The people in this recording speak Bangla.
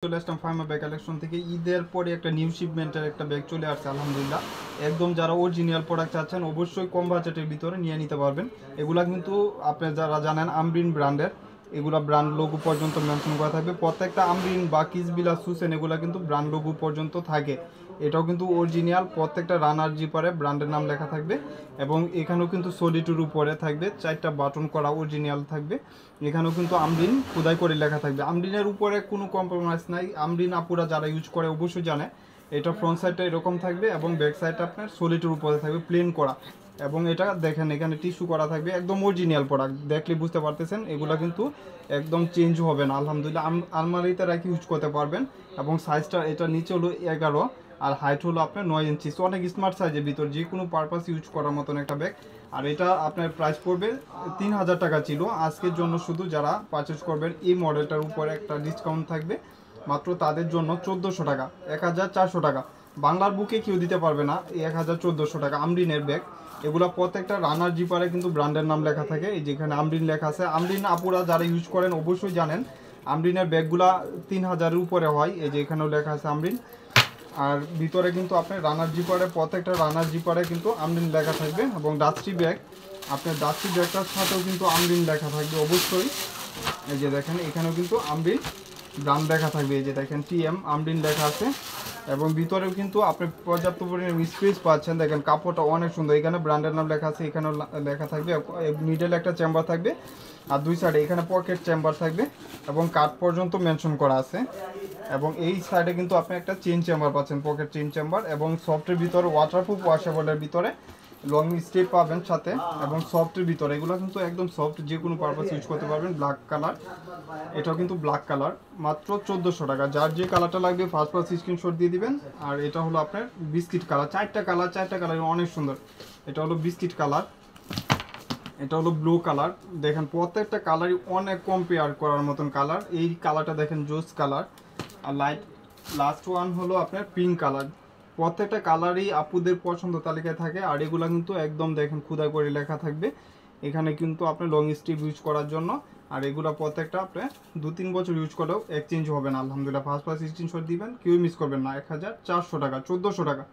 চলে আসলাম ফার্মা ব্যাগ কালেকশন থেকে। ঈদের পরে একটা নিউ শিপমেন্টের একটা ব্যাগ চলে আসছে আলহামদুলিল্লাহ। একদম যারা অরিজিনাল প্রোডাক্ট চাচ্ছেন অবশ্যই কম বাজেটের ভিতরে নিয়ে নিতে পারবেন। এগুলা কিন্তু আপনি যারা জানেন আমরিন ব্র্যান্ডের, এগুলা ব্র্যান্ড লোগো পর্যন্ত মেনশন করা থাকবে। প্রত্যেকটা আমরিন বা কিসবিলা সুসেন এগুলা কিন্তু ব্র্যান্ড লোগো পর্যন্ত থাকে। এটাও কিন্তু অরিজিনাল, প্রত্যেকটা রানার জিপারে ব্র্যান্ডের নাম লেখা থাকবে এবং এখানেও কিন্তু সলিটুর উপরে থাকবে 4টা বাটন করা অরিজিনাল থাকবে। এখানেও কিন্তু আমরিন খোদাই করে লেখা থাকবে। আমরিনের উপরে কোনো কম্প্রোমাইজ নাই। আমরিন আপুরা যারা ইউজ করে অবশ্যই জানে এটা ফ্রন্ট সাইডটা এরকম থাকবে এবং ব্যাক সাইডটা আপনার সলিটুর উপরে থাকবে প্লেন করা। এবং এটা দেখেন এখানে টিস্যু করা থাকবে, একদম অরিজিনাল প্রোডাক্ট, দেখলে বুঝতে পারতেছেন এগুলো কিন্তু একদম চেঞ্জ হবে না আলহামদুলিল্লাহ। আলমারিতে রাখি ইউজ করতে পারবেন। এবং সাইজটা এটা নিচে হলো 11 আর হাইট হলো আপনার 9 ইঞ্চি। অনেক স্মার্ট সাইজের ভিতর যে কোনো পারপাস ইউজ করার মতন একটা ব্যাগ। আর এটা আপনার প্রাইস পড়বে 3000 টাকা ছিল। আজকের জন্য শুধু যারা পারচেস করবেন এই মডেলটার উপরে একটা ডিসকাউন্ট থাকবে মাত্র তাদের জন্য 1400 টাকা, 1400 টাকা। বাংলার বুকে কেউ দিতে পারবে না এই 1400 টাকা আমরিনের ব্যাগ। এগুলো প্রত্যেকটা রানার জিপারে কিন্তু ব্র্যান্ডের নাম লেখা থাকে। এই যেখানে আমরিন লেখা আছে, আমরিন আপুরা যারা ইউজ করেন অবশ্যই জানেন আমরিনের ব্যাগগুলা 3000-এর উপরে হয়। এই যে এখানেও লেখা আছে আমরিন। আর ভিতরে কিন্তু আপনার রানার জিপারে, প্রত্যেকটা রানার জিপারে কিন্তু আমরিন লেখা থাকবে। এবং ডাস্টি ব্যাগ, আপনার ডাস্টি ব্যাগটার সাথেও কিন্তু আমরিন লেখা থাকবে অবশ্যই। এই যে দেখেন এখানেও কিন্তু আমরিন ব্র্যান্ড লেখা থাকবে। এই যে দেখেন টিএম আমরিন লেখা আছে। এবং ভিতরেও কিন্তু আপনি পর্যাপ্ত পরিমাণে স্পেস পাচ্ছেন। দেখেন কাপড়টা অনেক সুন্দর, এখানে ব্র্যান্ডের নাম লেখা আছে, এখানেও লেখা থাকবে। মিডল একটা চেম্বার থাকবে আর দুই সাইডে এখানে পকেট চেম্বার থাকবে এবং কাঠ পর্যন্ত মেনশন করা আছে। এবং এই সাইডে কিন্তু আপনি একটা চেইন চেম্বার পাচ্ছেন, পকেট চেইন চেম্বার। এবং সফটের ভিতরে ওয়াটারপ্রুফ ওয়াশেবলের ভিতরে লং স্টেপ পাবেন সাথে। এবং সফটের ভিতরে এগুলো কিন্তু একদম সফট, যে কোনো পারপাস ইউজ করতে পারবেন। ব্ল্যাক কালার, এটাও কিন্তু ব্ল্যাক কালার, মাত্র 1400 টাকা। যার যে কালারটা লাগবে ফার্স্ট স্ক্রিনশট দিয়ে দিবেন। আর এটা হলো আপনার বিস্কিট কালার, 4টা কালার অনেক সুন্দর। এটা হলো বিস্কিট কালার, এটা হলো ব্লু কালার। দেখেন প্রত্যেকটা কালারই অনেক কম্পেয়ার করার মতন কালার। এই কালারটা দেখেন জোস কালার। আর লাস্ট ওয়ান হলো আপনার পিঙ্ক কালার। প্রত্যেকটা কালারই আপুদের পছন্দ তালিকায় থাকে। আর এগুলো কিন্তু একদম দেখেন খোদাই করে লেখা থাকবে এখানে কিন্তু আপনার লং স্টিভ ইউজ করার জন্য। আর এগুলো প্রত্যেকটা আপনি 2-3 বছর ইউজ করেও এক্সচেঞ্জ হবে না আলহামদুলিল্লাহ। ফার্স্ট স্ক্রিনশট দিবেন, কেউ মিস করবেন না। 1400 টাকা, 1400 টাকা।